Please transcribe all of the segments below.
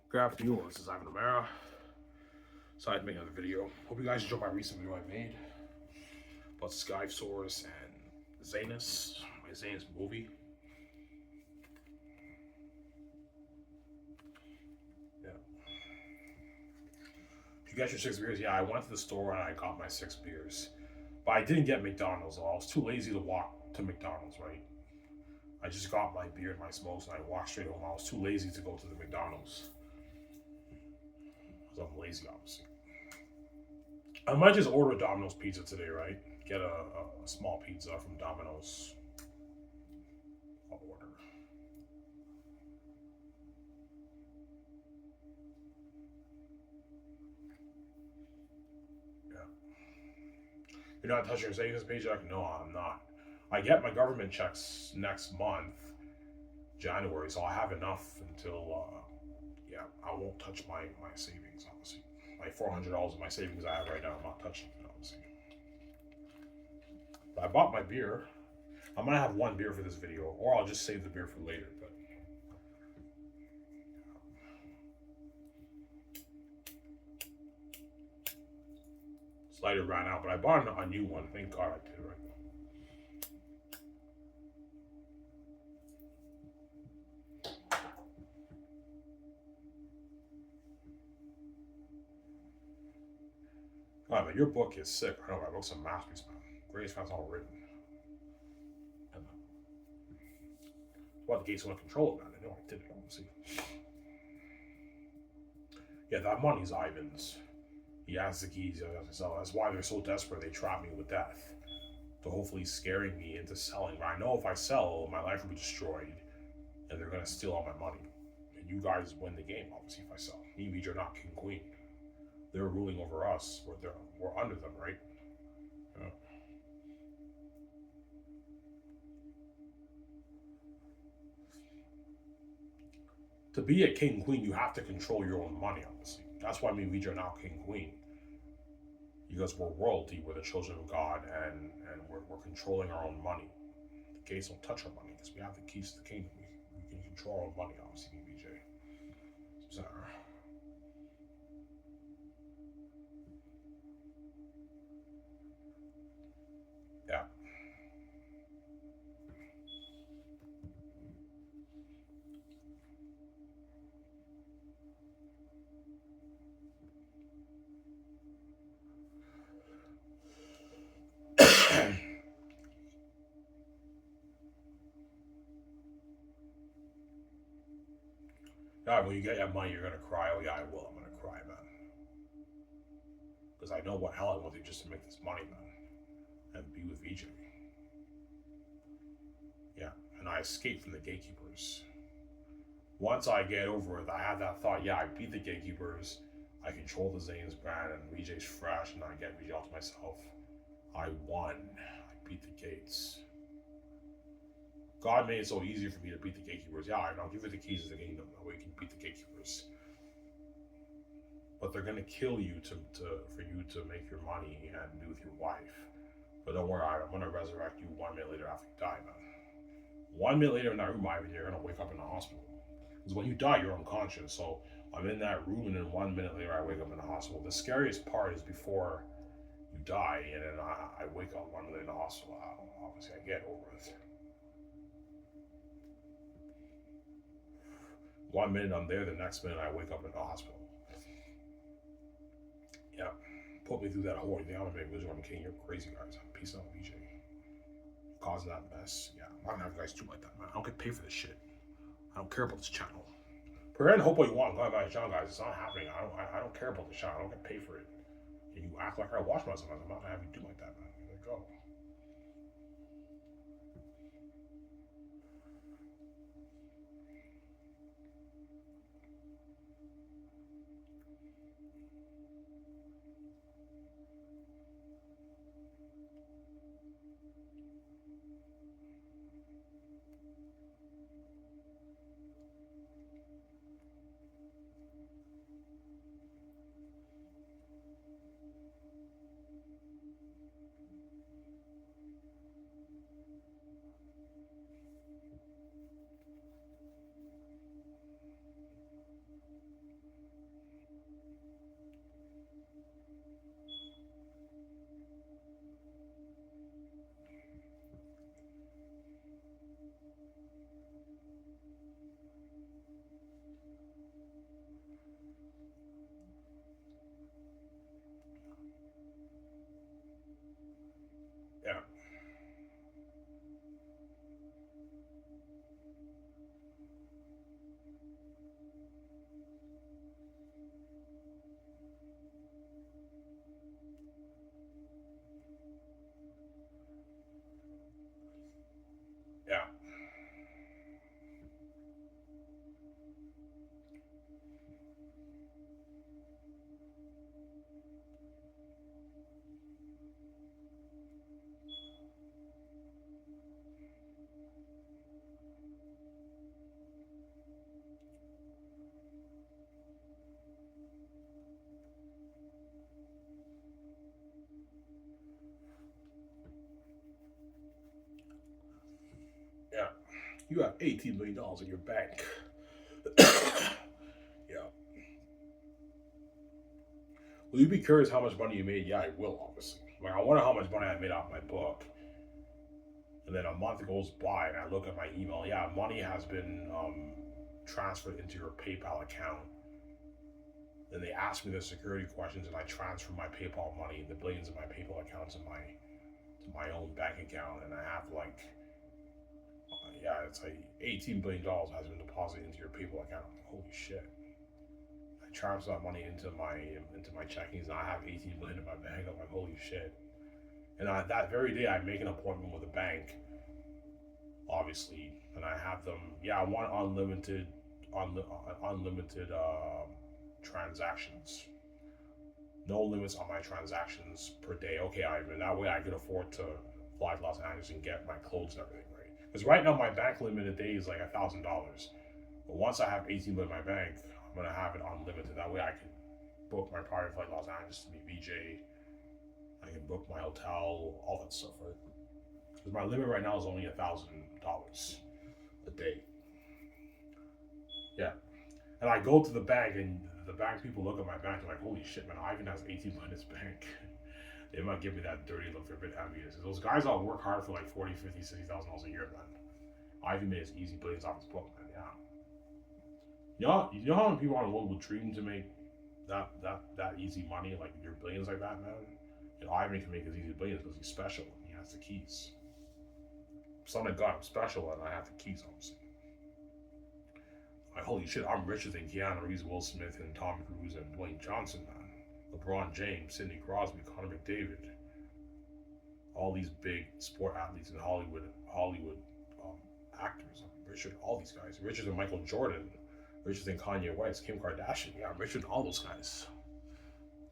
Good afternoon, this is Ivan O'Mara. Decided to make another video. Hope you guys enjoyed my recent video I made about Skysource and Xanus, my Xanus movie. Yeah. Did you get your 6 beers? Yeah, I went to the store and I got my 6 beers. But I didn't get McDonald's though. I was too lazy to walk to McDonald's, right? I just got my beer and my smokes and I walked straight home. I was too lazy to go to the McDonald's. Because I'm lazy, obviously. I might just order a Domino's pizza today, right? Get a small pizza from Domino's. I'll order. Yeah. You're not touching your savings paycheck? No, I'm not. I get my government checks next month, January, so I have enough until, yeah, I won't touch my savings, obviously. My $400 of my savings I have right now, I'm not touching it, obviously. But I bought my beer. I'm gonna have one beer for this video, or I'll just save the beer for later, but this lighter ran out, but I bought a new one. Thank God I did, right? Oh, man, your book is sick. I know, my book's a masterpiece, man. Greatest that's all written. And well, the gates want to control it, man. I know I did it, obviously. Yeah, that money's Ivan's. He has the keys. So that's why they're so desperate. They trap me with death. To hopefully scaring me into selling. But I know if I sell, my life will be destroyed. And they're going to steal all my money. And you guys win the game, obviously, if I sell. Me and Vij are not king queen. They're ruling over us. We're under them, right? Yeah. To be a king queen, you have to control your own money, obviously. That's why me and Vij are now king queen. Because we're royalty, we're the children of God, and we're controlling our own money. The gates don't touch our money because we have the keys to the kingdom. We can control our own money, obviously, BJ. So, yeah. Yeah, when you get your money, you're gonna cry. Oh yeah, I will. I'm gonna cry, man. Because I know what hell I went through just to make this money, man, and be with VJ. Yeah, and I escaped from the gatekeepers. Once I get over it, I had that thought. Yeah, I beat the gatekeepers. I control the Zane's brand, and VJ's fresh, and I get VJ all to myself. I won. I beat the gates. God made it so easy for me to beat the gatekeepers. Yeah, I'll give you the keys to the kingdom. That way you can beat the gatekeepers. But they're gonna kill you for you to make your money and be with your wife. But don't worry, I'm gonna resurrect you 1 minute later after you die, man. 1 minute later in that room, Ivan, you're gonna wake up in the hospital. Because when you die, you're unconscious. So I'm in that room, and then 1 minute later, I wake up in the hospital. The scariest part is before you die, and then I wake up 1 minute in the hospital. Obviously, I get over it. 1 minute I'm there, the next minute I wake up in the hospital. Yeah, put me through that whole thing. I'm a big visual. I'm king. You're crazy, guys. Peace out, VJ. Causing that mess. Yeah, I'm not gonna have you guys do like that, man. I don't get paid for this shit. I don't care about this channel. Pray and hope what you want. Go about your channel, guys. It's not happening. I don't care about this channel. I don't get paid for it. And you act like I watch myself. I'm not gonna have you do like that, man. There you go. Yeah. Yeah. Yeah. You have $18 million in your bank. Yeah. Will you be curious how much money you made? Yeah, I will, obviously. Like, I wonder how much money I made off my book. And then a month goes by and I look at my email. Yeah, money has been transferred into your PayPal account. Then they ask me the security questions and I transfer my PayPal money, the billions of my PayPal account to my own bank account. And I have like, yeah, it's like $18 billion has been deposited into your PayPal account. I'm like, holy shit. I transfer that money into my checkings and I have 18 billion in my bank. I'm like, holy shit. And that very day, I make an appointment with a bank, obviously, and I have them. Yeah, I want unlimited transactions. No limits on my transactions per day. Okay, Ivan. That way, I could afford to fly to Los Angeles and get my clothes and everything right. Because right now, my bank limit a day is like $1,000. But once I have 18 billion in my bank, I'm gonna have it unlimited. That way, I can book my private flight to Los Angeles to meet VJ. I can book my hotel, all that stuff, right? Because my limit right now is only $1,000 a day. Yeah, and I go to the bank, and the bank people look at my bank and like, holy shit, man, Ivan has 18 million in his bank. They might give me that dirty look. They're a bit envious. Those guys all work hard for like 40, 50, $60,000 a year, man. Ivan made his easy billions off his book, man. Yeah. You know how many people on the world would dream to make that easy money, like your billions like that, man? You know, Ivan can make his easy billions because he's special and he has the keys. Son of God, I'm special and I have the keys, obviously. Like, holy shit, I'm richer than Keanu Reeves, Will Smith, and Tom Cruise, and Dwayne Johnson, man. LeBron James, Sidney Crosby, Conor McDavid. All these big sport athletes in Hollywood actors. I'm richer than all these guys. Richer than Michael Jordan. Richer than Kanye West, Kim Kardashian. Yeah, I'm richer than all those guys.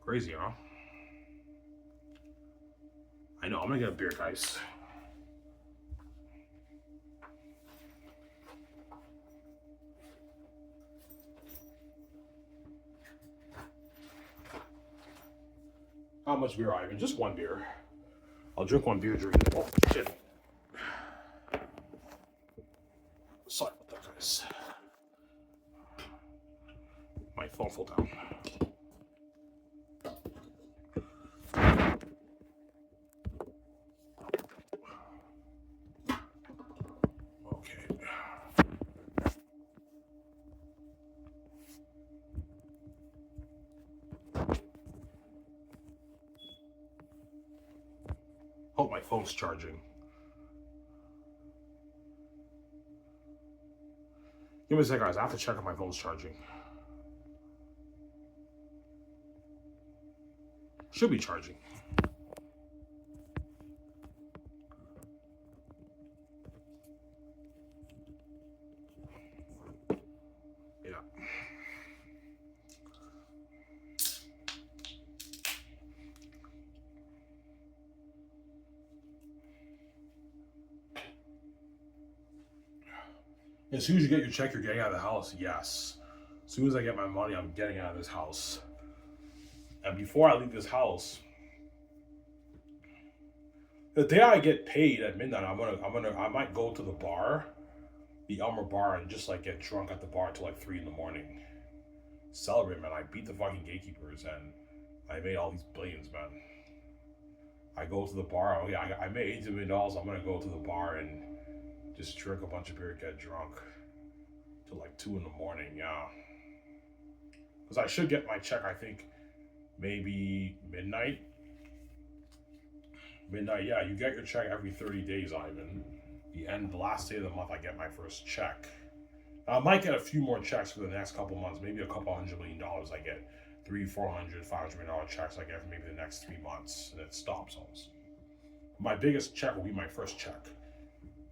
Crazy, huh? I know, I'm gonna get a beer, guys. How much beer, Ivan? Just one beer. I'll drink one beer during the. Oh, shit. Sorry about that, guys. My phone fell down. Okay. Oh, my phone's charging. Give me a second, guys. I have to check if my phone's charging. Should be charging. Yeah. As soon as you get your check, you're getting out of the house. Yes. As soon as I get my money, I'm getting out of this house. And before I leave this house, the day I get paid at midnight, I might go to the bar, the Elmer bar, and just like get drunk at the bar till like 3 in the morning. Celebrate, man. I beat the fucking gatekeepers and I made all these billions, man. I go to the bar. Oh yeah, I made $18 million. I'm gonna go to the bar and just drink a bunch of beer, get drunk till like 2 in the morning. Yeah, because I should get my check. I think maybe midnight. Midnight, yeah, you get your check every 30 days, Ivan. The last day of the month, I get my first check. I might get a few more checks for the next couple months, maybe a couple $100 million. I get 300, $400, $500 checks I get for maybe the next 3 months, and it stops also. My biggest check will be my first check,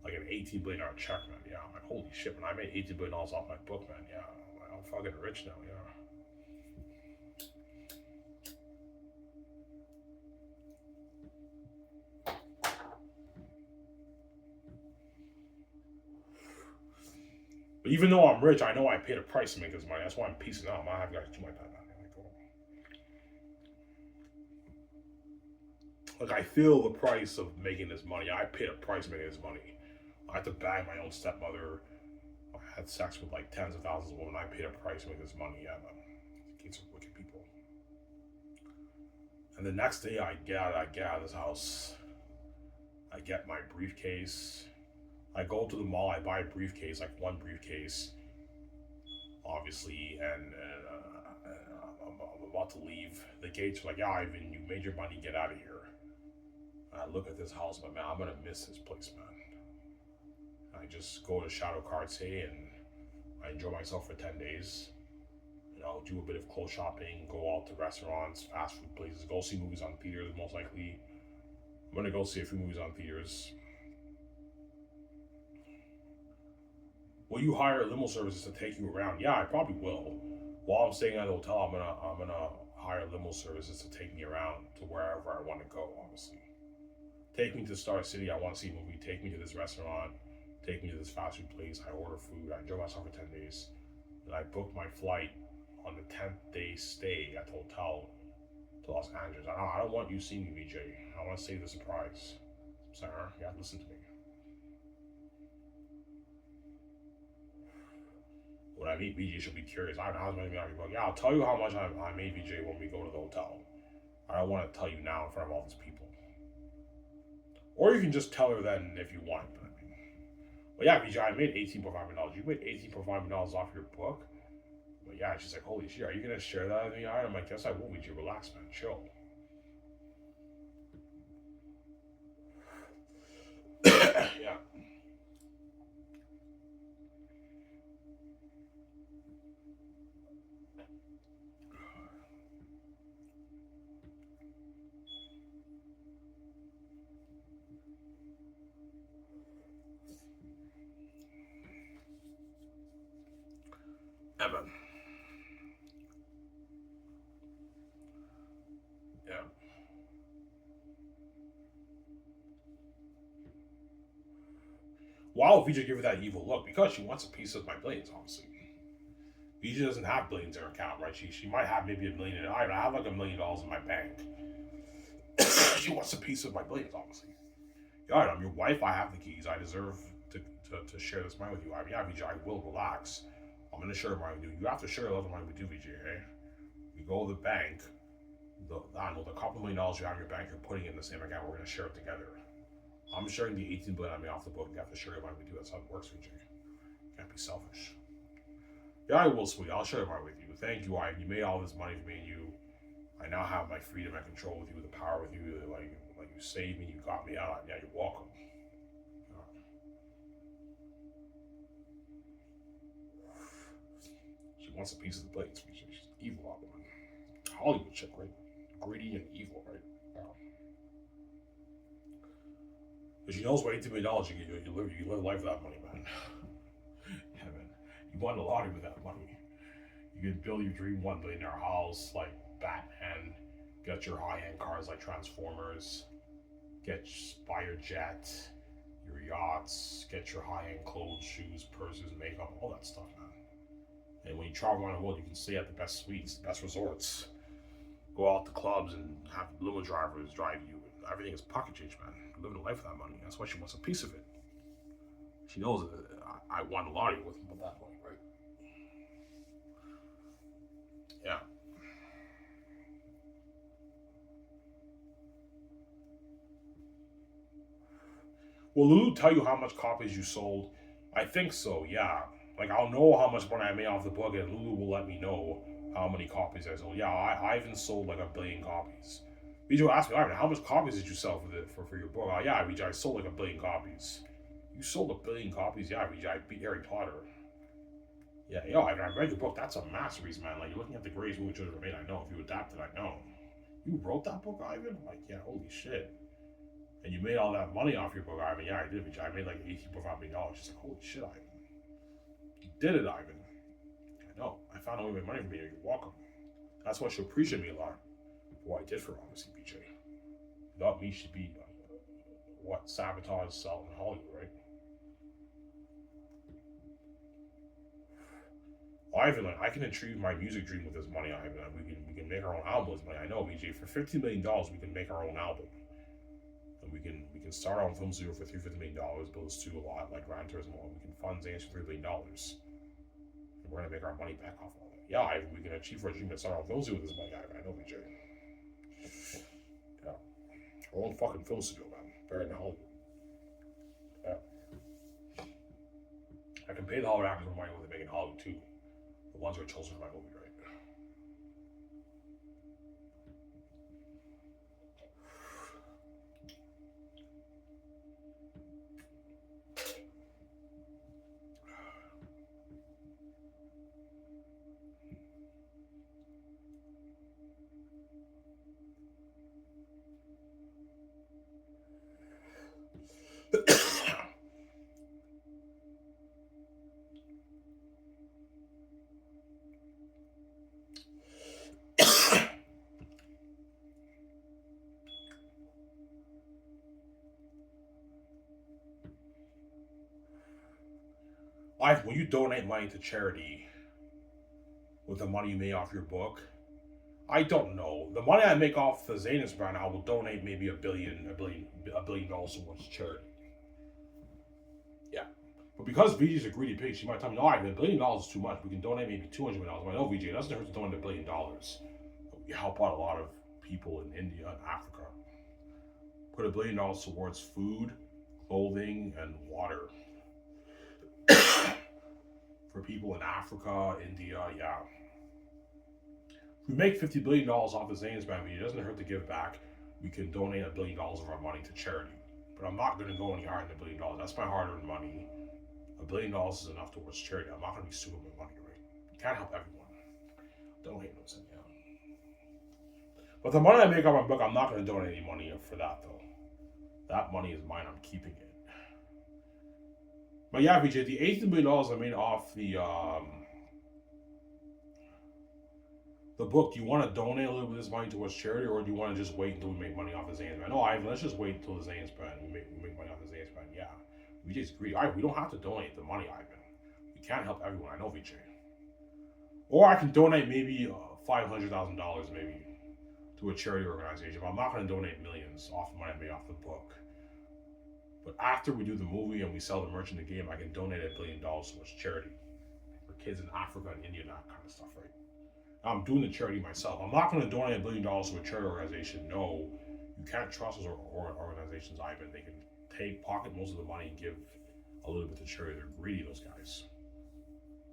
like an $18 billion check, man. Yeah, I'm like, holy shit, man, I made $18 billion off my book, man. Yeah, I'm fucking rich now, yeah. But even though I'm rich, I know I paid a price to make this money. That's why I'm piecing out. I have guys do my bad. Like, I feel the price of making this money. I paid a price making this money. I had to bag my own stepmother. I had sex with like tens of thousands of women. I paid a price to make this money. Yeah, man. These are wicked people. And the next day, I get out of this house. I get my briefcase. I go to the mall. I buy a briefcase, like one briefcase, obviously, and I'm about to leave. The gates are like, yeah, Ivan, you made your money. Get out of here. I look at this house, but man, I'm gonna miss this place, man. I just go to Shadow Cartier and I enjoy myself for 10 days. You know, do a bit of clothes shopping, go out to restaurants, fast food places, go see movies on theaters, most likely. I'm gonna go see a few movies on theaters. Will you hire limo services to take you around? Yeah, I probably will. While I'm staying at the hotel, I'm gonna hire limo services to take me around to wherever I want to go, obviously. Take me to Star City, I want to see a movie. Take me to this restaurant. Take me to this fast food place. I order food. I enjoy myself for 10 days. Then I book my flight on the 10th day stay at the hotel to Los Angeles. I don't want you seeing me, VJ. I want to save the surprise. Sarah, you have to listen to me. When I meet VJ, she'll be curious. I don't know how much money I Yeah, I'll tell you how much I made VJ when we go to the hotel. I don't want to tell you now in front of all these people. Or you can just tell her then if you want. But yeah, VJ, I made $18.5 million. You made $18.5 million off your book? But yeah, she's like, holy shit, are you going to share that with me? I'm like, yes, I will, VJ. Relax, man. Chill. Yeah. Evan. Yeah. Why would VJ give her that evil look? Because she wants a piece of my billions, obviously. VJ doesn't have billions in her account, right? She might have maybe $1 million. I have like $1 million in my bank. She wants a piece of my billions, obviously. God, I'm your wife. I have the keys. I deserve to share this money with you. I mean, yeah, VJ, I will relax. I'm going to share money with you. You have to share a lot of money with you, VJ, okay? You go to the bank. I don't know, the couple $1 million you have in your bank, you're putting it in the same account. We're going to share it together. I'm sharing the $18 billion I made off the book. You have to share your money with you. That's how it works, VJ. Can't be selfish. Yeah, I will, sweet. I'll share your money with you. Thank you, Ivan. You made all this money for me and you. I now have my freedom and control with you, the power with you. Like you saved me, you got me out. Yeah, you're welcome. She wants a piece of the plate. She's evil, that woman. Hollywood chick, right? Greedy and evil, right? But she knows what $18 million you live life with that money, man. Yeah, man. You won the lottery with that money. You can build your dream $1 billion house like Batman. Get your high-end cars like Transformers. Buy your jet, your yachts. Get your high-end clothes, shoes, purses, makeup, all that stuff, man. And when you travel around the world, you can stay at the best suites, the best resorts. Go out to clubs and have limo drivers drive you. Everything is pocket change, man. You're living a life with that money. That's why she wants a piece of it. She knows that I won the lottery with that money, right? Yeah. Will Lulu tell you how much copies you sold? I think so, yeah. Like, I'll know how much money I made off the book, and Lulu will let me know how many copies I sold. Yeah, I even sold like 1 billion copies. VJ asked me, Ivan, how much copies did you sell for your book? Yeah, VJ, I sold like 1 billion copies. You sold 1 billion copies? Yeah, VJ, I beat Harry Potter. Yeah, yo, I read your book. That's a masterpiece, man. Like, you're looking at the greatest movie ever made. I know. If you adapted, I know. You wrote that book, Ivan? I'm like, yeah, holy shit. And you made all that money off your book, Ivan. Yeah, I did, VJ. I made like $18.5 million. She's like, holy shit, Ivan. You did it, Ivan. I know. I found a way to make money from you. You're welcome. That's why she appreciated me a lot for what I did for her, obviously, VJ. Without me, she'd be, sabotage, sell in Hollywood, right? Ivan, like, I can achieve my music dream with this money, Ivan. We can make our own album with money. I know, VJ. For $15 million, we can make our own album. And we can start our own film studio for $350 million, build a studio a lot, like Grand Tourism. We can fund Xanus for $3 billion. And we're going to make our money back off all that. Yeah, Ivan, we can achieve our dream and start our own film studio with this money, Ivan. I know, VJ. Yeah. Our own fucking film studio, man. Buried in Hollywood. Yeah. I can pay the Hollywood actors more money when they make in Hollywood, too. The ones who are chosen for my movie, right? When you donate money to charity with the money you made off your book, I don't know. The money I make off the Xanus brand, I will donate maybe $1 billion towards charity. Yeah. But because VJ's a greedy pig, she might tell me, no, $1 billion is too much. We can donate maybe $200 million. I know, VJ, it doesn't hurt to donate $1 billion. We help out a lot of people in India and Africa. Put $1 billion towards food, clothing, and water. For people in Africa, India, yeah. If we make $50 billion off the Xanus brand, it doesn't hurt to give back. We can donate $1 billion of our money to charity. But I'm not going to go any higher than $1 billion. That's my hard-earned money. $1 billion is enough towards charity. I'm not going to be stupid with my money, right? You can't help everyone. Don't hate no cent, yeah. But the money I make off my book, I'm not going to donate any money for that, though. That money is mine. I'm keeping it. But yeah, VJ, the $18 million I made off the book, do you want to donate a little bit of this money towards charity, or do you want to just wait until we make money off the Xanus brand? No, Ivan, let's just wait until the Xanus brand. We make money off the Xanus brand. Yeah, we just agree. We don't have to donate the money, Ivan. We can't help everyone. I know, VJ. Or I can donate maybe $500,000 maybe to a charity organization. But I'm not going to donate millions off the money I made off the book. But after we do the movie and we sell the merch in the game, I can donate $1 billion towards charity for kids in Africa and India and that kind of stuff, right? I'm doing the charity myself. I'm not going to donate $1 billion to a charity organization. No, you can't trust those organizations, Ivan. They can pocket most of the money and give a little bit to charity. They're greedy, those guys.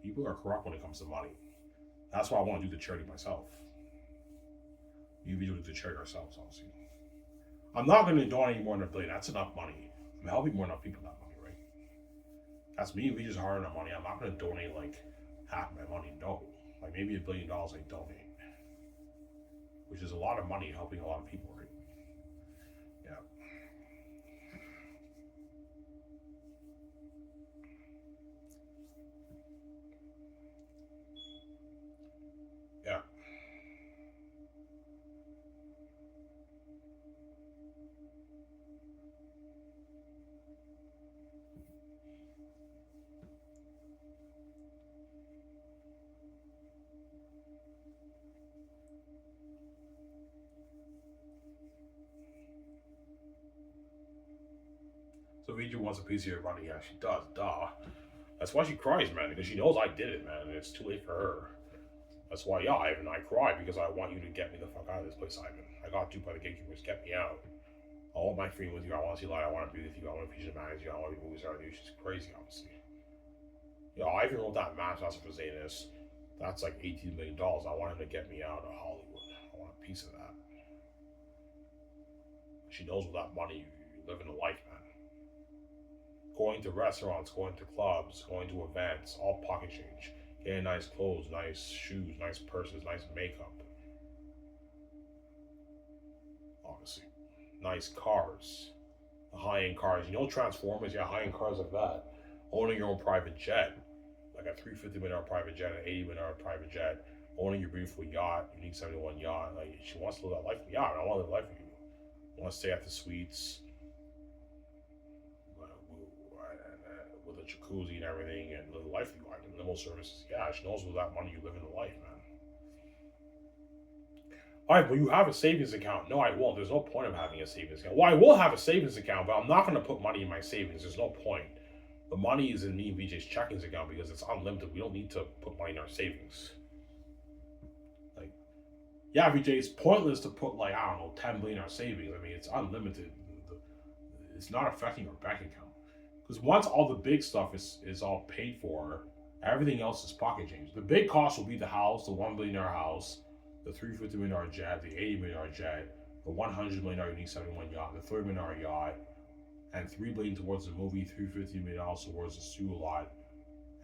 People are corrupt when it comes to money. That's why I want to do the charity myself. We do the charity ourselves, obviously. I'm not going to donate any more than $1 billion. That's enough money. I'm helping more than enough people with that money, right? That's me. We just hard on money. I'm not going to donate like half my money. No. Like maybe $1 billion I donate, which is a lot of money helping a lot of people, right? Yeah. Yeah. So VJ wants a piece of your money. Yeah, she does. Duh. That's why she cries, man, because she knows I did it, man, and it's too late for her. That's why, yeah, Ivan, I cry because I want you to get me the fuck out of this place, Ivan. I got duped by the gatekeepers. Get me out. I want my freedom with you. I want to see light. I want to be with you. I want to feature manage you. I want to be movies with you. She's crazy, obviously. Yeah, Ivan wrote that master for Xanus. That's like $18 million. I want him to get me out of Hollywood. I want a piece of that. She knows with that money you're living a life, man. Going to restaurants, going to clubs, going to events, all pocket change. Getting nice clothes, nice shoes, nice purses, nice makeup. Obviously, nice cars, the high-end cars. You know, Transformers, yeah, high-end cars like that. Owning your own private jet, like a $350 million private jet, an $80 million private jet. Owning your beautiful yacht, unique 71 yacht. Like, she wants to live that life. Yeah, I want to live life with you. I want to stay at the suites with a jacuzzi and everything, and live the life you like. And limo services. Yeah, she knows with that money you live in the life, man. All right, well, you have a savings account. No, I won't. There's no point of having a savings account. Well, I will have a savings account, but I'm not going to put money in my savings. There's no point. The money is in me and VJ's checkings account because it's unlimited. We don't need to put money in our savings. Like, yeah, VJ, it's pointless to put, like, I don't know, 10 million in our savings. I mean, it's unlimited. It's not affecting our bank account. Because once all the big stuff is all paid for, everything else is pocket change. The big cost will be the house, the $1 billion house, the $350 million jet, the $80 million jet, the $100 million unique 71 yacht, the $30 million yacht, and $3 billion towards the movie, $350 million towards the studio lot,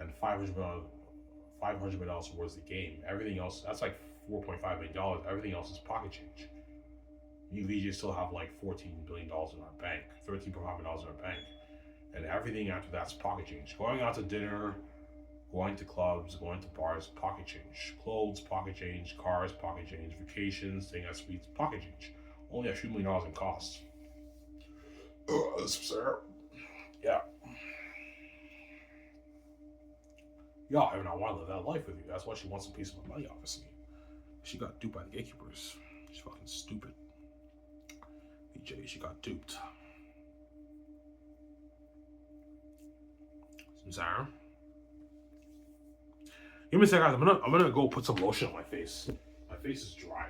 and $500 million towards the game. Everything else, that's like $4.5 million. Everything else is pocket change. You VJ still have like $14 billion in our bank, $13.5 million in our bank, and everything after that's pocket change. Going out to dinner, going to clubs, going to bars, pocket change. Clothes, pocket change. Cars, pocket change. Vacations, staying at suites, pocket change. Only a few $1 million in costs. Sir. Yeah. Yeah, I mean, I want to live that life with you. That's why she wants a piece of my money, obviously. She got duped by the gatekeepers. She's fucking stupid. BJ, she got duped. Sarah? Give me a second, guys. I'm gonna go put some lotion on my face. My face is dry.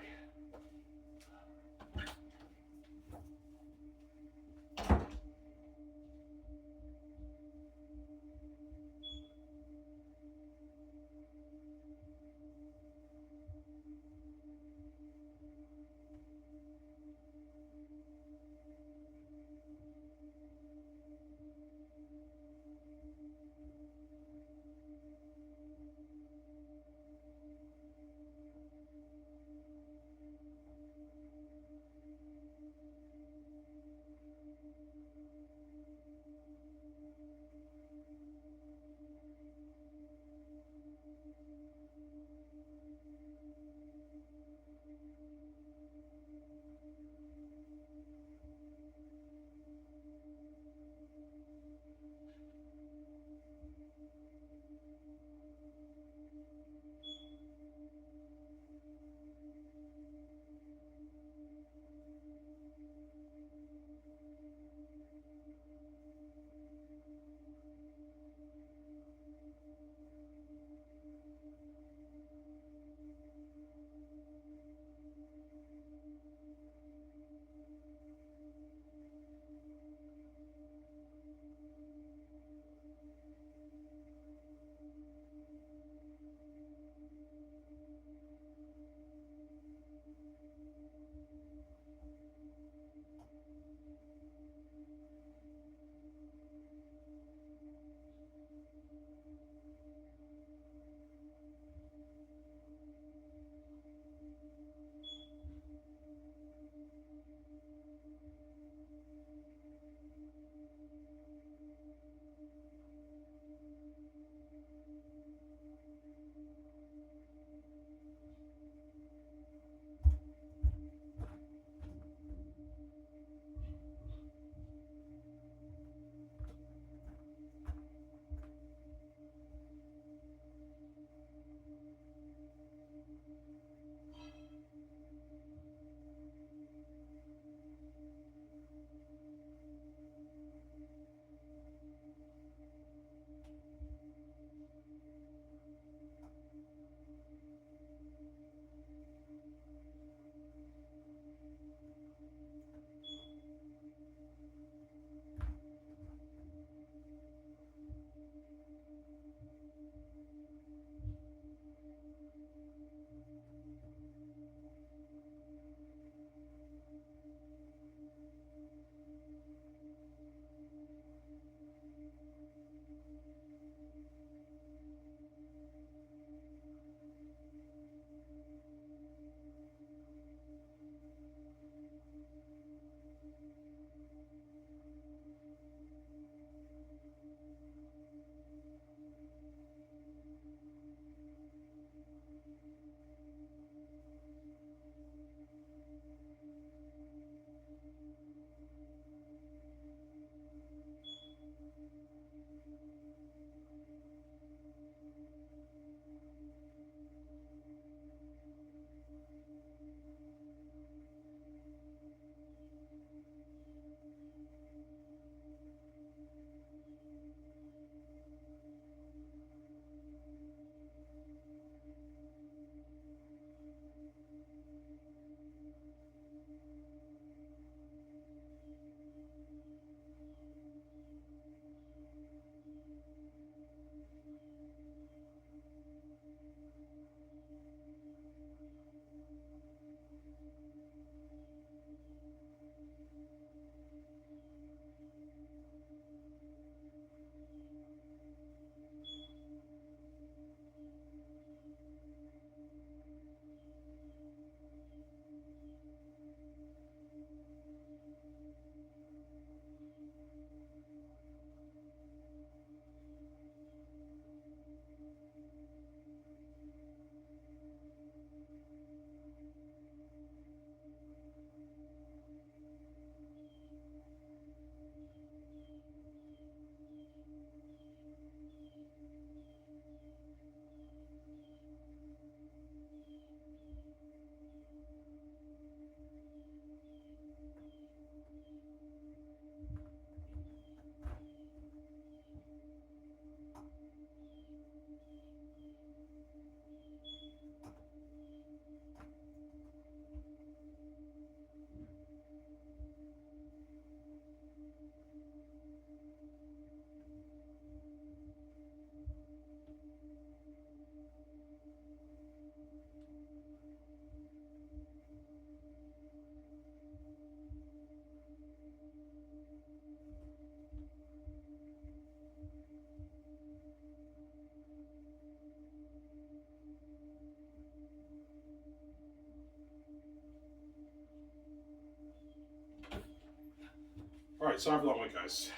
All right, sorry for that, one, guys.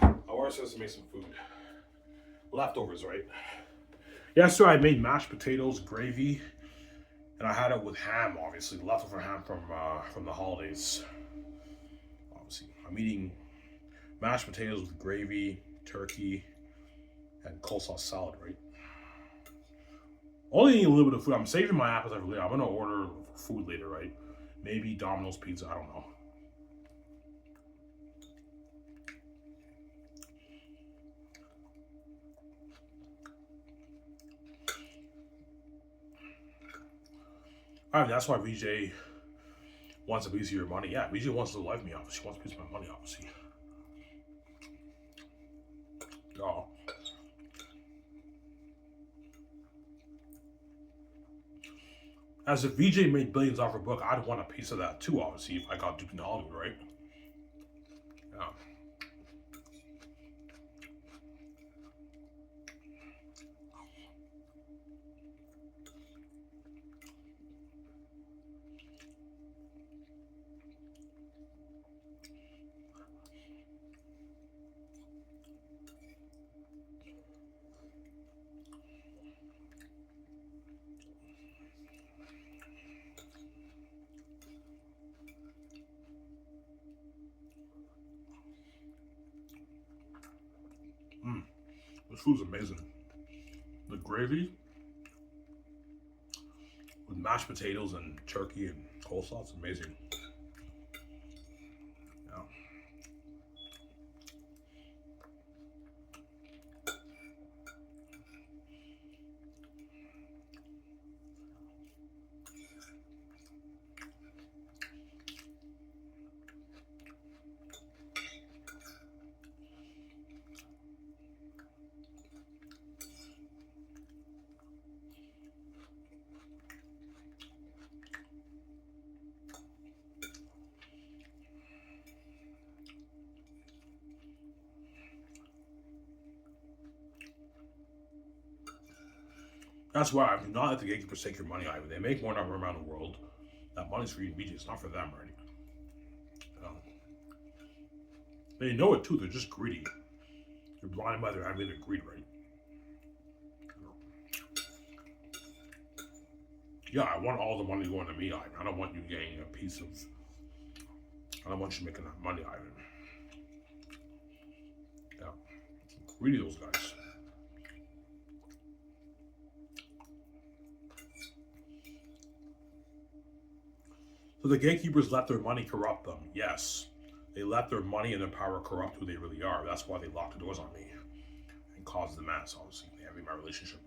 I ordered says to make some food. Leftovers, right? Yesterday I made mashed potatoes, gravy, and I had it with ham. Obviously, leftover ham from the holidays. Obviously, I'm eating mashed potatoes with gravy, turkey, and coleslaw salad, right? Only eating a little bit of food. I'm saving my appetite for later. I'm gonna order food later, right? Maybe Domino's pizza. I don't know. All right, that's why VJ wants a piece of your money. Yeah, VJ wants to live me off. She wants a piece of my money, obviously. Oh. As if VJ made billions off her book, I'd want a piece of that too, obviously, if I got Duke in Hollywood, right? Yeah. This food's amazing. The gravy with mashed potatoes and turkey and coleslaw, it's amazing. Yeah. That's why I do not let the gatekeepers take your money either. They make more than around the world. That money's for you and BJ. It's not for them, right? They know it too. They're just greedy. They're blinded by their envy. They're greed, right? Yeah, I want all the money going to me, Ivan. I don't want you getting a piece of. I don't want you making that money, Ivan. Yeah, greedy those guys. So the gatekeepers let their money corrupt them. Yes, they let their money and their power corrupt who they really are. That's why they locked the doors on me and caused the mess. Obviously, they having my relationship.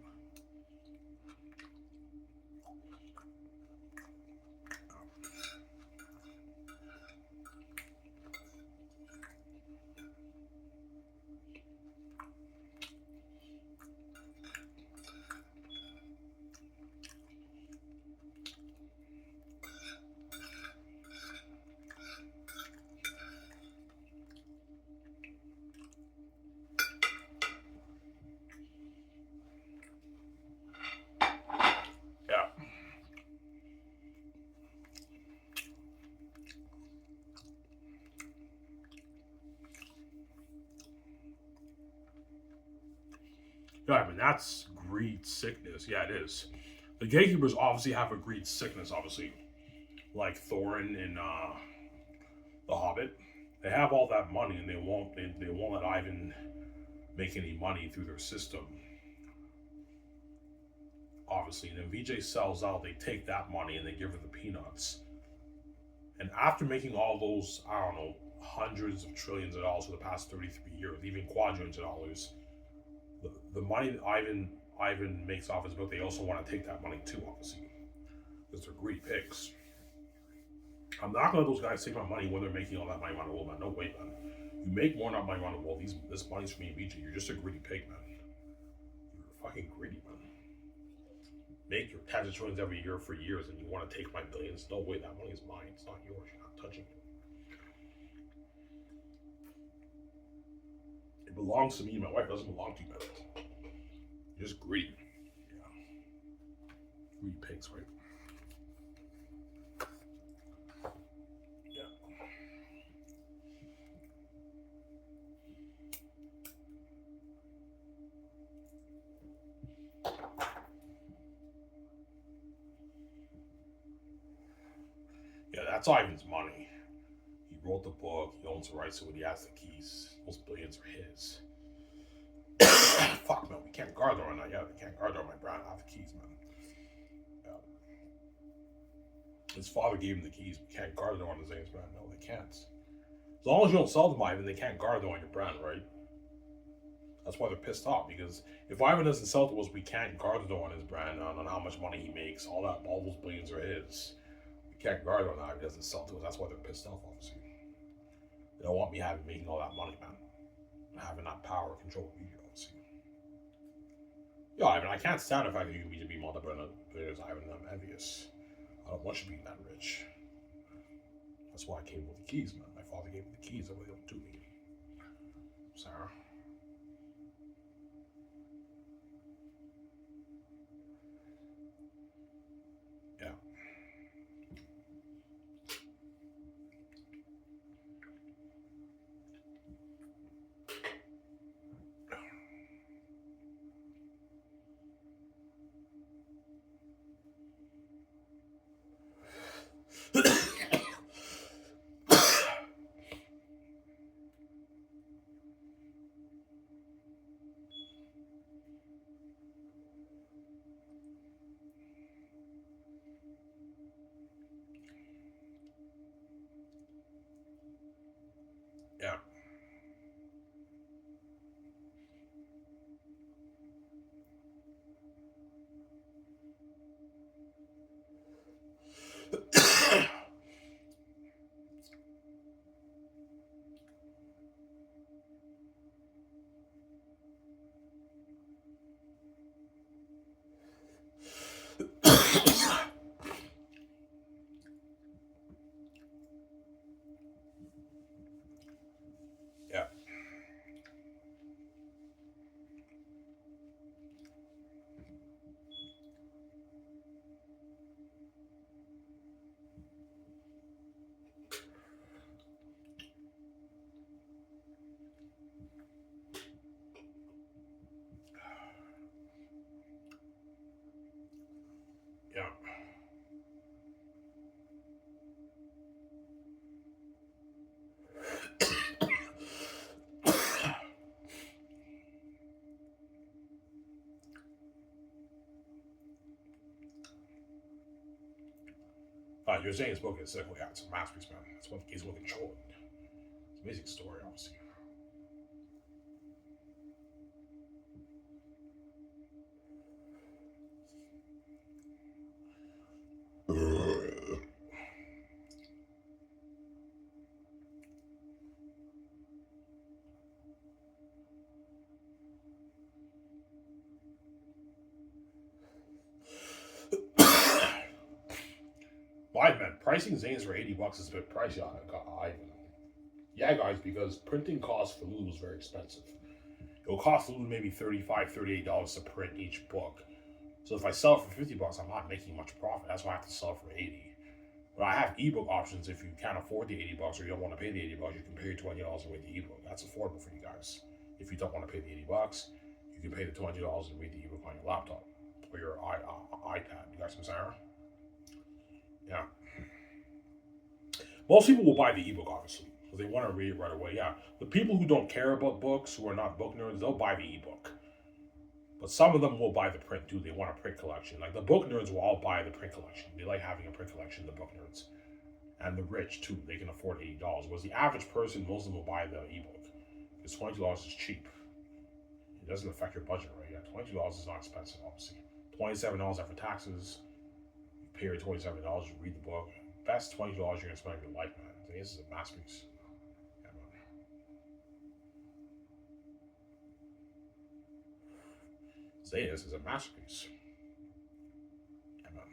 Yeah, yeah. I mean that's greed sickness. Yeah, it is. The gatekeepers obviously have a greed sickness. Obviously, like Thorin in The Hobbit, they have all that money and they won't let Ivan make any money through their system. Obviously, and then VJ sells out. They take that money and they give her the peanuts. And after making all those, I don't know, hundreds of trillions of dollars for the past 33 years, even quadrillions of dollars, the money that Ivan makes off his book, they also want to take that money too, obviously, because they're greedy pigs. I'm not gonna let those guys take my money when they're making all that money around the world, man. No way, man. You make more than money around the world. This money's for me and VJ. You're just a greedy pig, man. You're fucking greedy, man. Make your tens of trillions every year for years, and you want to take my billions? No way, that money is mine. It's not yours. You're not touching it. It belongs to me and my wife. It doesn't belong to you, man. You're just greedy. Yeah. Greedy pigs, right? Yeah. Yeah, that's Ivan's money. He wrote the book. He owns the rights to it. He has the keys. Those billions are his. Fuck, man. We can't guard on that. Yeah, they can't guard on my brand. I have the keys, man. Yeah. His father gave him the keys. We can't guard on his name's brand. No, they can't. As long as you don't sell them, Ivan, they can't guard on your brand, right? That's why they're pissed off, because if Ivan doesn't sell to us, we can't guard on his brand, on how much money he makes. All those billions are his. We can't guard on that if he doesn't sell to us. That's why they're pissed off, obviously. They don't want me making all that money, man. Having that power control of you, obviously. Yeah, I mean, I can't stand the fact that you need to be multi-billionaires, Ivan. I'm envious. I don't want you being that rich. That's why I came with the keys, man. My father gave me the keys. That way they don't do me. Sarah. Yeah. Yeah. Yeah. Yeah. You're saying his book is sick. Well, yeah, it's a masterpiece, man. That's what he's looking short. It's an amazing story, obviously. Why, man? Pricing Xanus for $80 is a bit pricey. Yeah, guys, because printing costs for Lulu is very expensive. It'll cost Lulu maybe $35, $38 to print each book. So if I sell it for $50, I'm not making much profit. That's why I have to sell it for $80. But I have ebook options if you can't afford the $80 or you don't want to pay the $80. You can pay your $20 and read the ebook. That's affordable for you guys. If you don't want to pay the $80, you can pay the $20 and read the ebook on your laptop or your iPad. You guys know Sarah? Yeah. Most people will buy the ebook, obviously, because they want to read it right away. Yeah. The people who don't care about books, who are not book nerds, they'll buy the ebook. But some of them will buy the print too. They want a print collection. Like the book nerds will all buy the print collection. They like having a print collection, the book nerds. And the rich too. They can afford $80. Whereas the average person, most of them will buy the ebook. Because $20 is cheap. It doesn't affect your budget, right? Yeah, $22 is not expensive, obviously. $27 after taxes. You pay your $27, you read the book. Best $20 you're gonna spend in your life, man. I think this is a masterpiece. Yeah, man. Say this is a masterpiece. Yeah, man.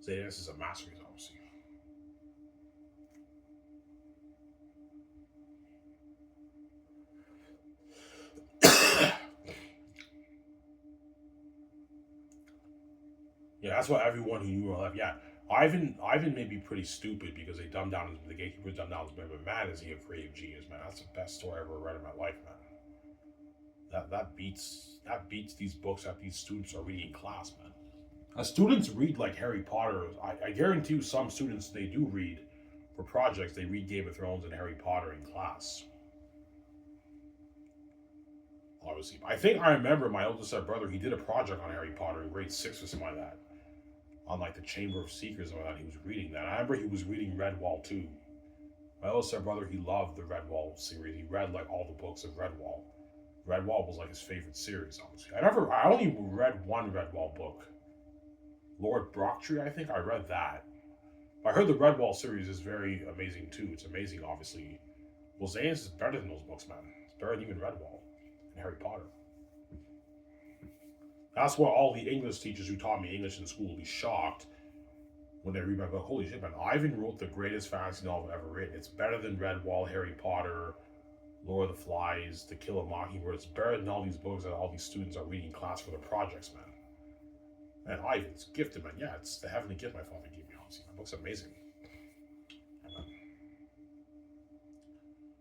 Say this is a masterpiece, obviously. Yeah, that's what everyone who knew left. Yeah, Ivan may be pretty stupid because they dumbed down the gatekeepers dumbed down his man, but man, is he a creative genius, man? That's the best story I ever read in my life, man. That beats these books that these students are reading in class, man. Students read like Harry Potter. I guarantee you, some students they do read for projects. They read Game of Thrones and Harry Potter in class. Obviously, I think I remember my oldest brother. He did a project on Harry Potter in grade 6 or something like that. On like the Chamber of Secrets or that he was reading that. I remember he was reading Redwall too. My oldest brother, he loved the Redwall series. He read like all the books of Redwall. Redwall was like his favorite series, obviously. I only read one Redwall book. Lord Brocktree, I think I read that. I heard the Redwall series is very amazing too. It's amazing, obviously. Well, Xanus is better than those books, man. It's better than even Redwall and Harry Potter. That's why all the English teachers who taught me English in school will be shocked when they read my book. Holy shit, man. Ivan wrote the greatest fantasy novel ever written. It's better than Redwall, Harry Potter, Lord of the Flies, To Kill a Mockingbird. It's better than all these books that all these students are reading in class for their projects, man. Man, Ivan's gifted, man. Yeah, it's the heavenly gift my father gave me, honestly. My book's amazing. Yeah,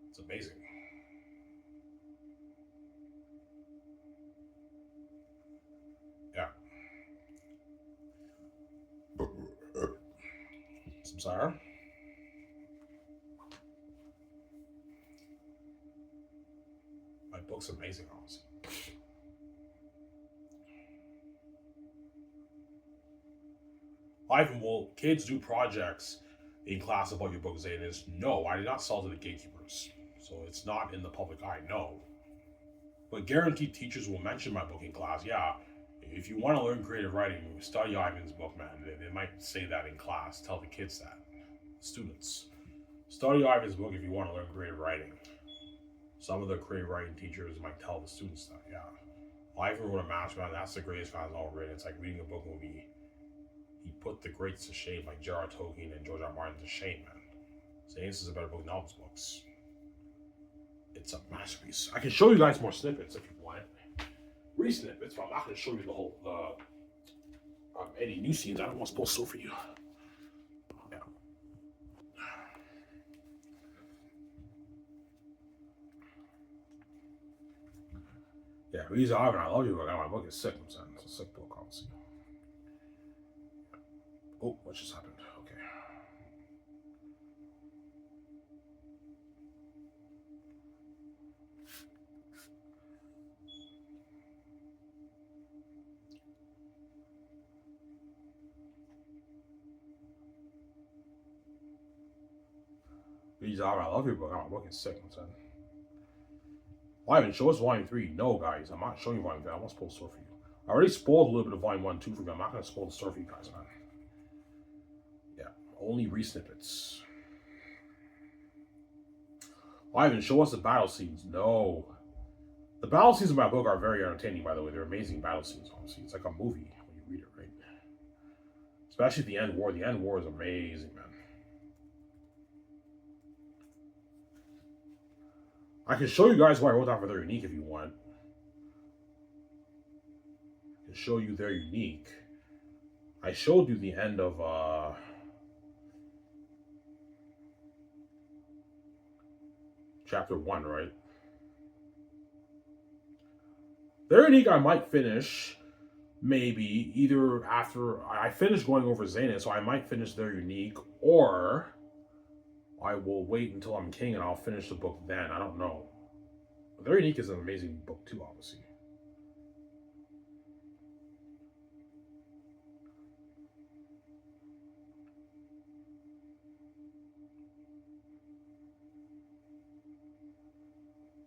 it's amazing. Yeah. Samsara? My book's amazing, honestly. Ivan, will kids do projects in class about your book? Xanus? No, I did not sell to the gatekeepers. So it's not in the public eye, no. But guaranteed teachers will mention my book in class. Yeah, if you want to learn creative writing, study Ivan's book, man. They might say that in class. Tell the kids that. Students. Study Ivan's book if you want to learn creative writing. Some of the creative writing teachers might tell the students that, yeah. Ivan wrote a master, man. That's the greatest fantasy novel written. It's like reading a book movie. He put the greats to shame, like J.R.R. Tolkien and George R. R. Martin to shame, man. Saying this is a better book than all his books. It's a masterpiece. I can show you guys more snippets if you want. Read snippets, but I'm not going to show you the whole, any new scenes. I don't want to spoil stuff for you. Yeah. Yeah, read Ivan. I love you, but my book is sick. I'm saying it's a sick book, obviously. Oh, what just happened? Okay. He's all right. I love your book. Oh, my book is sick. I'm saying. Why even show us volume 3? No, guys. I'm not showing you volume 3. I won't spoil the story for you. I already spoiled a little bit of volume 1 2 for you. I'm not going to spoil the story for you guys, man. Yeah. Only re-snippets. Why even show us the battle scenes? No. The battle scenes in my book are very entertaining, by the way. They're amazing battle scenes, honestly. It's like a movie when you read it, right? Especially the end war. The end war is amazing, man. I can show you guys why I wrote that for their unique if you want. I can show you their unique. I showed you the end of chapter 1, right? Their unique I might finish maybe either after I finish going over Xanus, so I might finish their unique, or I will wait until I'm king and I'll finish the book then. I don't know. Their unique is an amazing book too, obviously.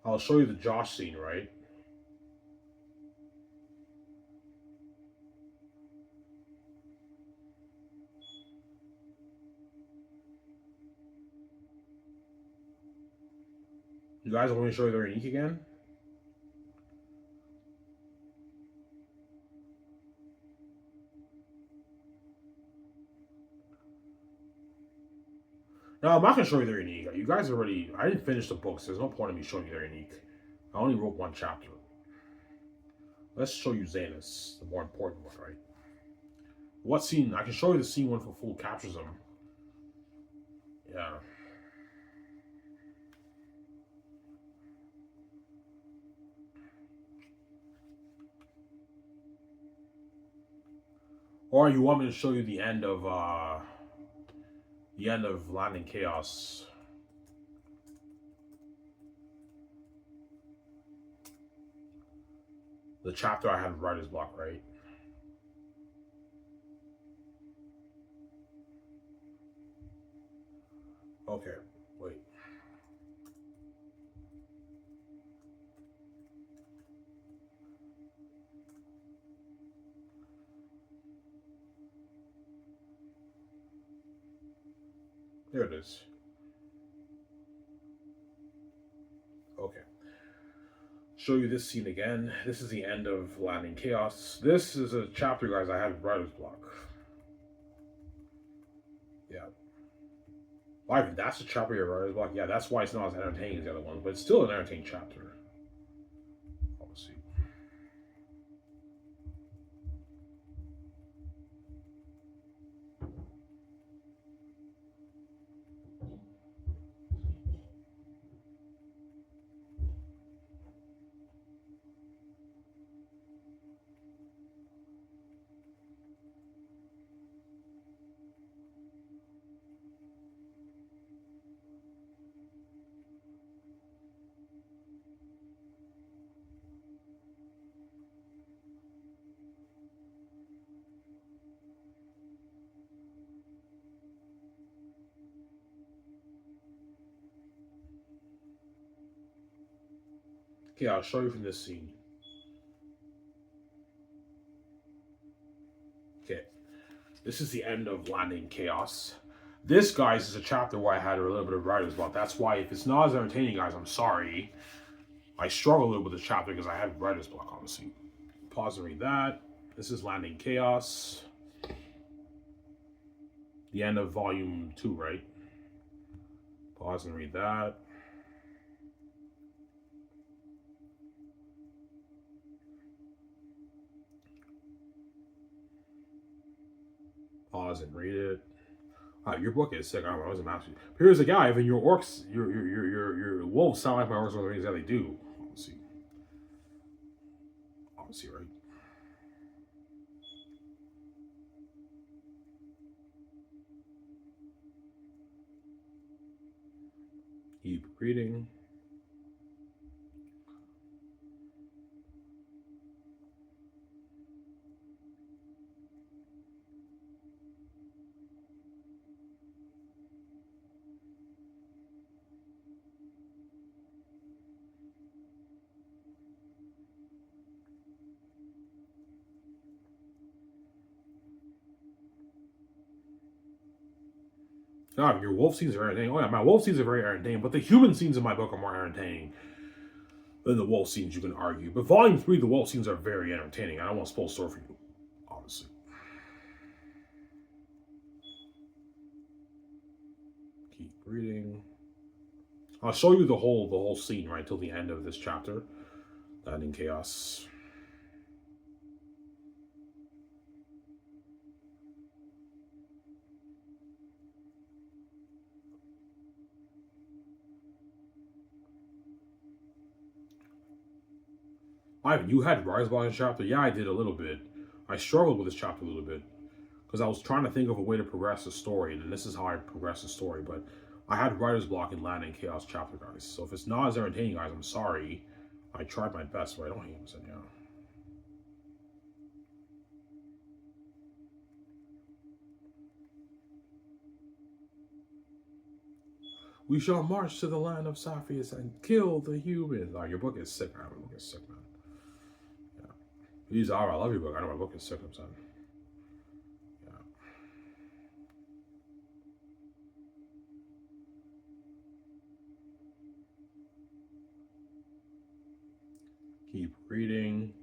I'll show you the Josh scene, right? You guys want me to show you their unique again? No, I'm not gonna show you their unique. You guys already. I didn't finish the books. There's no point in me showing you their unique. I only wrote one chapter. Let's show you Xanus, the more important one, right? What scene? I can show you the scene when full captures him. Yeah. Or you want me to show you the end of Land in Chaos? The chapter I had writer's block, right? Okay, wait. There it is. Okay. Show you this scene again. This is the end of Land in Chaos. This is a chapter, guys, I had writer's block. Yeah. Why? That's the chapter your writer's block? Yeah, that's why it's not as entertaining as the other ones, but it's still an entertaining chapter. Obviously. Okay, I'll show you from this scene. Okay. This is the end of Land in Chaos. This, guys, is a chapter where I had a little bit of writer's block. That's why, if it's not as entertaining, guys, I'm sorry. I struggle a little with this chapter because I had writer's block, obviously. Pause and read that. This is Land in Chaos. The end of volume 2, right? Pause and read that. Pause and read it. Your book is sick. I was a master. Here's a guy. Even your orcs, your wolves sound like my orcs. What they do. Obviously, right? Keep reading. God, your wolf scenes are entertaining. Oh yeah, my wolf scenes are very entertaining, but the human scenes in my book are more entertaining than the wolf scenes, you can argue. But volume 3, the wolf scenes are very entertaining. I don't want to spoil the story for you, obviously. Keep reading. I'll show you the whole scene right till the end of this chapter. Landing Chaos. Ivan, you had Rise Block chapter? Yeah, I did a little bit. I struggled with this chapter a little bit because I was trying to think of a way to progress the story, and this is how I progress the story. But I had writer's block in Landing Chaos chapter, guys. So if it's not as entertaining, guys, I'm sorry. I tried my best, but I don't hate him, so yeah. We shall march to the land of Saphius and kill the humans. Oh, your book is sick, man. My book is sick, man. Yeah. Please, I love your book. I know my book is sick, I'm saying. Yeah. Keep reading.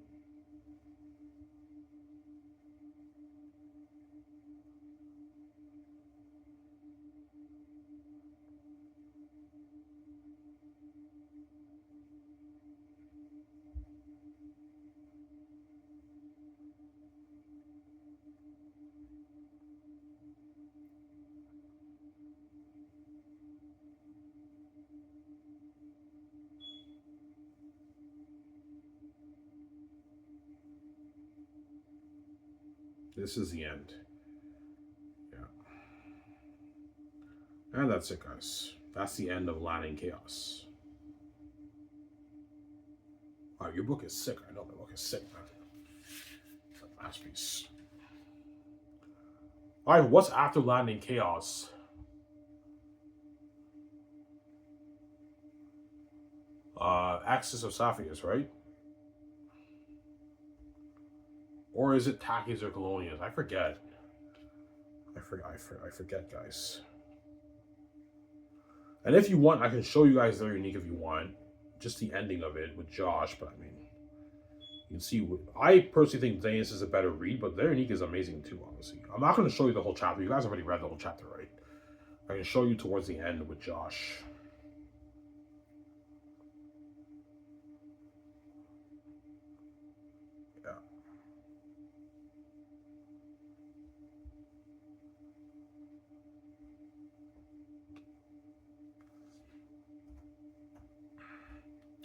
This is the end. Yeah. And that's it, guys. That's the end of Landing Chaos. Wow, your book is sick. I know my book is sick, man. It's a masterpiece. Alright, what's after Landing Chaos? Axis of Saphius, right? Or is it Takis or Colonias? I forget. I forget, guys. And if you want, I can show you guys their unique if you want. Just the ending of it with Josh, but I mean, you can see. I personally think Xanus is a better read, but their unique is amazing too, honestly. I'm not going to show you the whole chapter. You guys already read the whole chapter, right? I can show you towards the end with Josh. Yeah.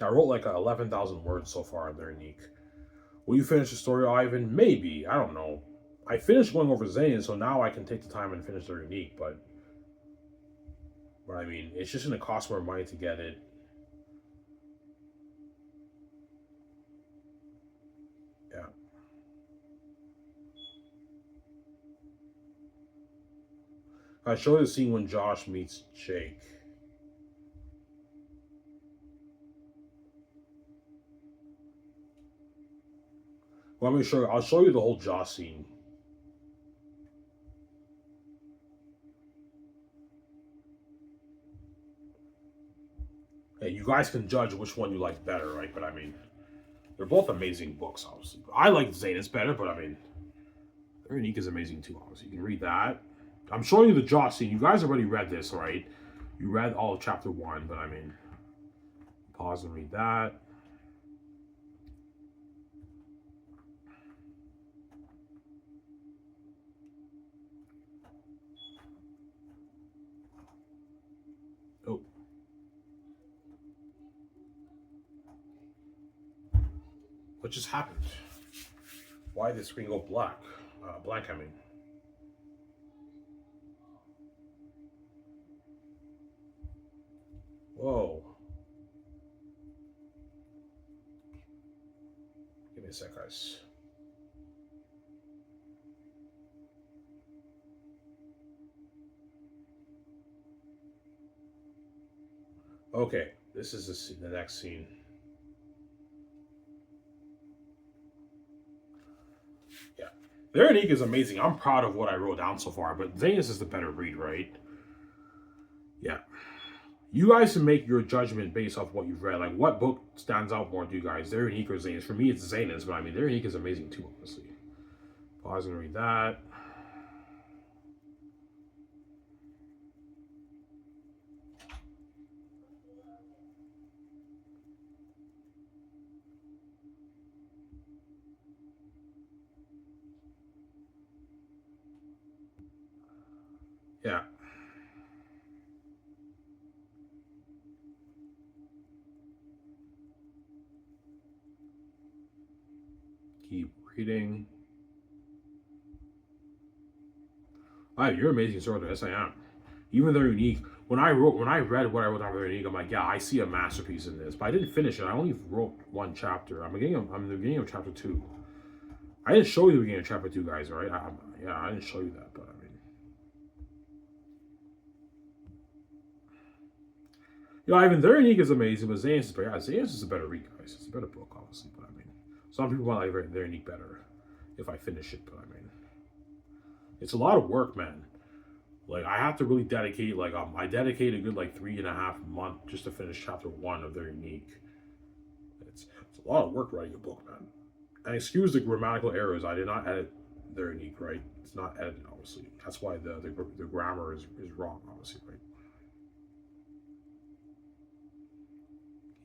I wrote like 11,000 words so far in their unique. Will you finish the story, Ivan? Maybe. I don't know. I finished going over Zane, so now I can take the time and finish their unique, but I mean, it's just going to cost more money to get it. Yeah. I show you the scene when Josh meets Jake. Well, let me show you. I'll show you the whole Josh scene. Hey, you guys can judge which one you like better, right? But I mean, they're both amazing books, obviously. I like Xanus better, but I mean, their unique is amazing too, obviously. You can read that. I'm showing you the Josh scene. You guys already read this, right? You read all of chapter 1, but I mean, pause and read that. Oh. What just happened? Why did the screen go black? Blank, I mean. Whoa. Give me a sec, guys. Okay, this is the next scene. Yeah. Their unique is amazing. I'm proud of what I wrote down so far, but Xanus is the better read, right? Yeah. You guys can make your judgment based off what you've read. Like, what book stands out more to you guys? They're unique or Xanus? For me, it's Xanus, but I mean, they're unique is amazing too, honestly. Pause and read that. Yeah. Keep reading. Wow, you're amazing sword. Yes, I am. Even though they're unique. When I read what I wrote down for unique, I'm like, yeah, I see a masterpiece in this. But I didn't finish it. I only wrote one chapter. I'm the beginning of chapter 2. I didn't show you the beginning of chapter 2, guys, right? I didn't show you that, but I mean, even their unique is amazing, but Xanus is better. Yeah, Xanus is a better read, guys. It's a better book, obviously, but I mean, some people might like their unique better if I finish it, but I mean, it's a lot of work, man. Like I have to really dedicate, I dedicate a good 3.5 months just to finish chapter 1 of their unique. It's a lot of work writing a book, man. And excuse the grammatical errors. I did not edit their unique, right? It's not edited, obviously. That's why the grammar is wrong, obviously, right?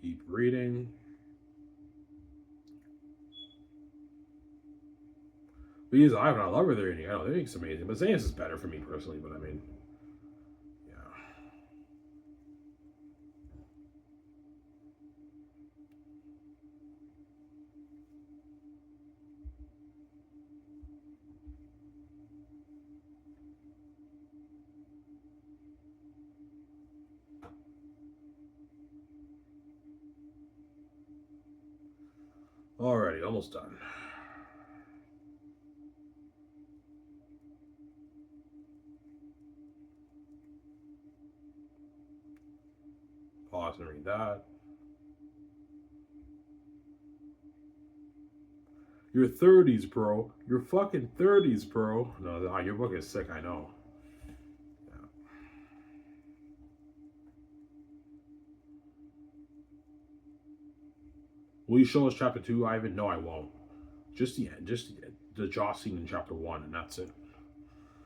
Keep reading. Because I love their unique. I know their unique's amazing, but Xanus is better for me personally. But I mean, yeah. Alrighty, almost done. Pause and read that. Your 30s, bro. Your fucking 30s, bro. No, your book is sick, I know. Yeah. Will you show us chapter 2, Ivan? No, I won't. Just the Joss scene in chapter 1, and that's it.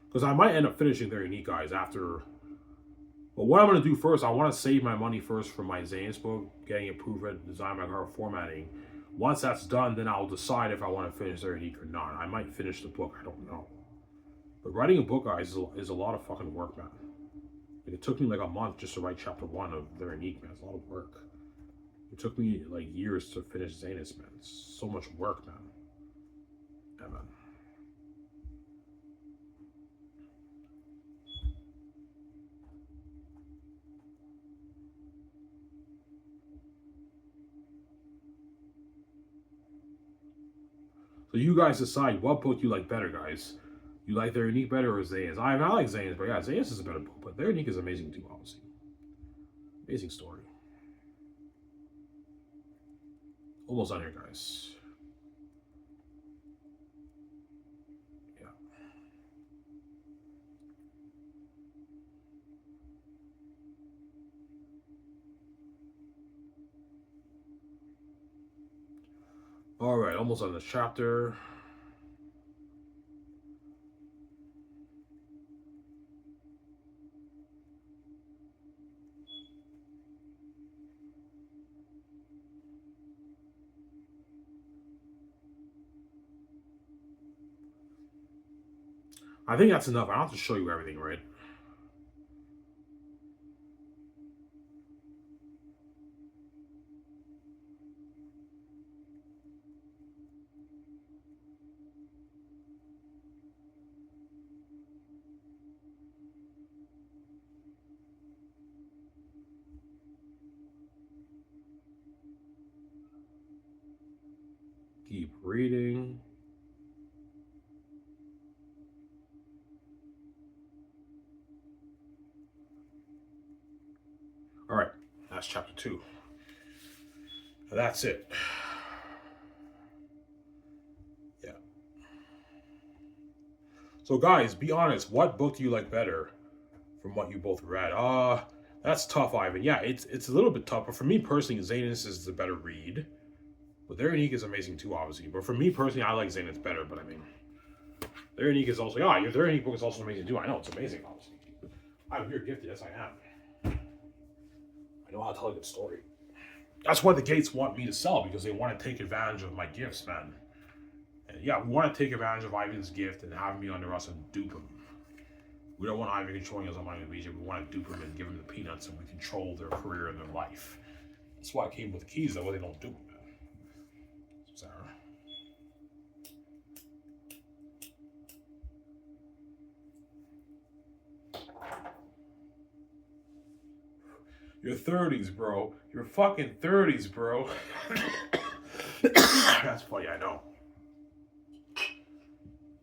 Because I might end up finishing their unique, guys, after. But what I'm going to do first, I want to save my money first for my Xanus book, getting it proofread, design my car formatting. Once that's done, then I'll decide if I want to finish their unique or not. I might finish the book, I don't know. But writing a book, guys, is a lot of fucking work, man. Like, it took me a month just to write chapter 1 of their unique, man. It's a lot of work. It took me years to finish Xanus, man. It's so much work, man. Yeah, man. So you guys decide what book you like better, guys. You like their unique better or Xanus? I like Xanus, but yeah, Xanus is a better book. But their unique is amazing too, obviously. Amazing story. Almost done here, guys. Yeah. All right, almost on this chapter. I think that's enough. I don't have to show you everything, right? Keep reading. All right, that's chapter 2. That's it. Yeah. So, guys, be honest. What book do you like better from what you both read? That's tough, Ivan. Yeah, it's a little bit tough, but for me personally, Xanus is the better read. But their unique is amazing too, obviously. But for me personally, I like Xanus better. But I mean, their unique is also their unique book is also amazing too. I know it's amazing, obviously. You're gifted, yes I am. I know how to tell a good story. That's why the gates want me to sell because they want to take advantage of my gifts, man. And yeah, we want to take advantage of Ivan's gift and have me under us and dupe him. We don't want Ivan controlling us on money in Egypt. We want to dupe him and give him the peanuts and we control their career and their life. That's why I came with the keys. That way they don't dupe him, man. Sarah. Your 30s, bro. Your fucking 30s, bro. That's funny, I know.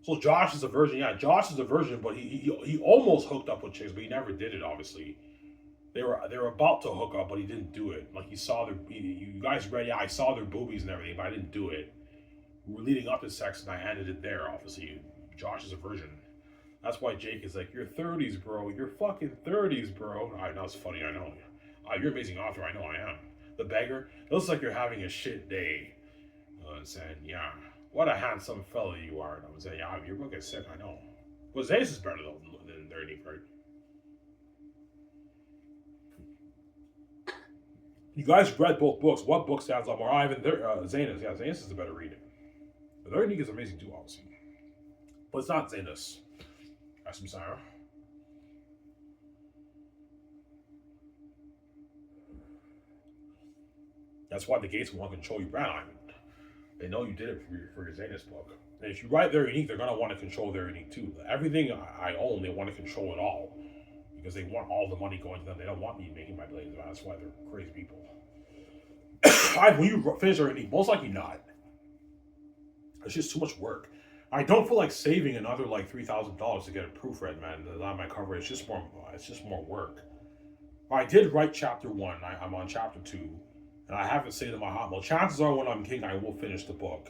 So Josh is a virgin. Yeah, Josh is a virgin, but he almost hooked up with chicks, but he never did it. Obviously, they were about to hook up, but he didn't do it. Like he saw their you guys read. Yeah, I saw their boobies and everything, but I didn't do it. We were leading up to sex, and I ended it there. Obviously, Josh is a virgin. That's why Jake is like, "You're 30s, bro. You're fucking 30s, bro." I know it's funny. I know. You're an amazing author. I know I am. The beggar. It looks like you're having a shit day. Saying, yeah, what a handsome fellow you are. And I was saying, yeah, your book is sick. I know. Well, Zace is better though than their unique, right? You guys read both books. What book stands out more? Ivan, Xanus. Yeah, Xanus is the better reading. But their unique is amazing too, obviously. But it's not Xanus. Ask him, Sarah. That's why the gates want to control your brand, Ivan. They know you did it for your Xanus book. And if you write their unique, they're going to want to control their unique too. Everything I own, they want to control it all. Because they want all the money going to them. They don't want me making my billions. That's why they're crazy people. When you finish their unique, most likely not. It's just too much work. I don't feel like saving another like $3,000 to get a proofread, man. On my cover, it's just more. It's just more work. I did write chapter 1. I'm on chapter 2, and I haven't saved in my hot. Well, chances are when I'm king, I will finish the book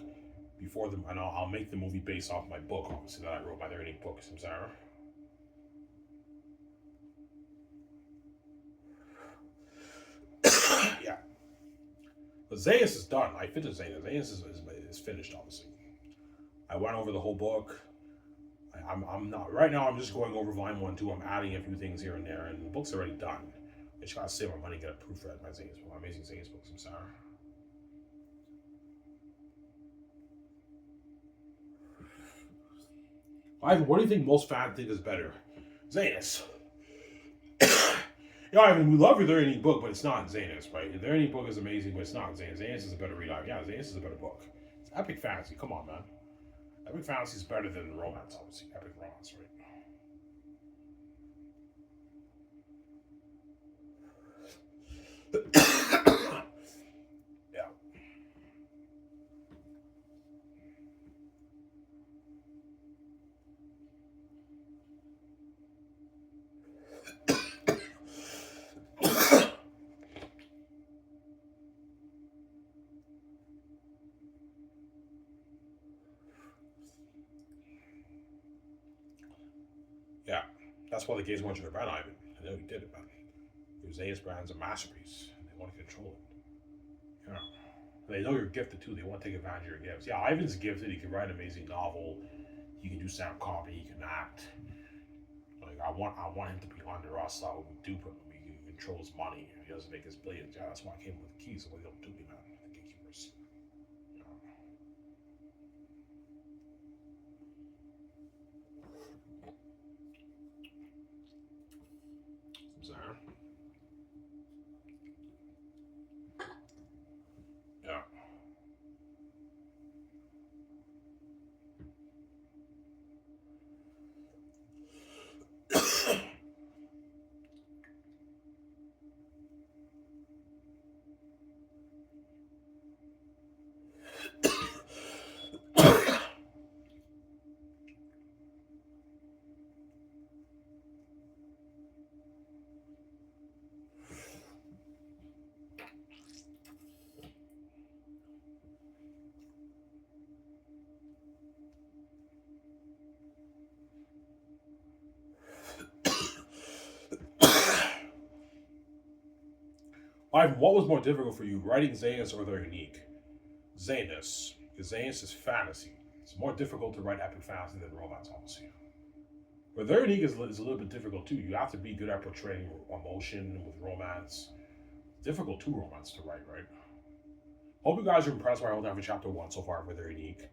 before the. And I'll make the movie based off my book, obviously that I wrote by their unique books. Sarah. Yeah. But Xanus is done. I finished Xanus. Xanus is finished, obviously. I went over the whole book. I'm not right now. I'm just going over volume 1, 2. I'm adding a few things here and there, and the book's already done. I just gotta save my money, get a proofread my Xanus, my amazing Xanus books. I'm sorry. Ivan, what do you think most fans think is better? Xanus. Yeah, I mean, we love your Their Unique book, but it's not Xanus, right? Their Unique book is amazing, but it's not Xanus. Xanus is a better read. Yeah, Xanus is a better book. It's epic fantasy. Come on, man. Epic fantasy is better than romance, obviously. Epic romance, right? Yeah. Yeah. That's why the gays want you to brand Ivan. I know he did it, man. Your Xanus brand's a masterpiece. And they want to control it. Yeah. They know you're gifted too. They want to take advantage of your gifts. Yeah, Ivan's gifted. He can write an amazing novel. He can do sound copy. He can act. Like I want him to be under us. So we dupe him. We can control his money. He doesn't make his billions. Yeah, that's why I came with the keys. So they don't dupe me, man. The gatekeepers. Yeah. Sorry. Yeah. Ivan, what was more difficult for you, writing Xanus or They're Unique? Xanus. Because Xanus is fantasy. It's more difficult to write epic fantasy than romance, obviously. But They're Unique is a little bit difficult too. You have to be good at portraying emotion with romance. It's difficult too, romance to write, right? Hope you guys are impressed by Old Heaven Chapter 1 so far with They're Unique.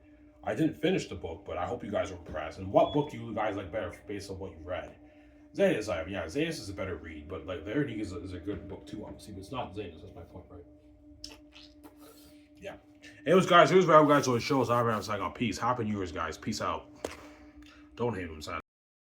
I didn't finish the book, but I hope you guys are impressed. And what book do you guys like better based on what you read? Xanus, Xanus is a better read, but like They're Unique is a good book too, obviously. But it's not Xanus, that's my point, right? Yeah. Anyways, guys, here's what I guys always show us. I'm saying, peace. Happy New Year's, guys. Peace out. Don't hate him, son.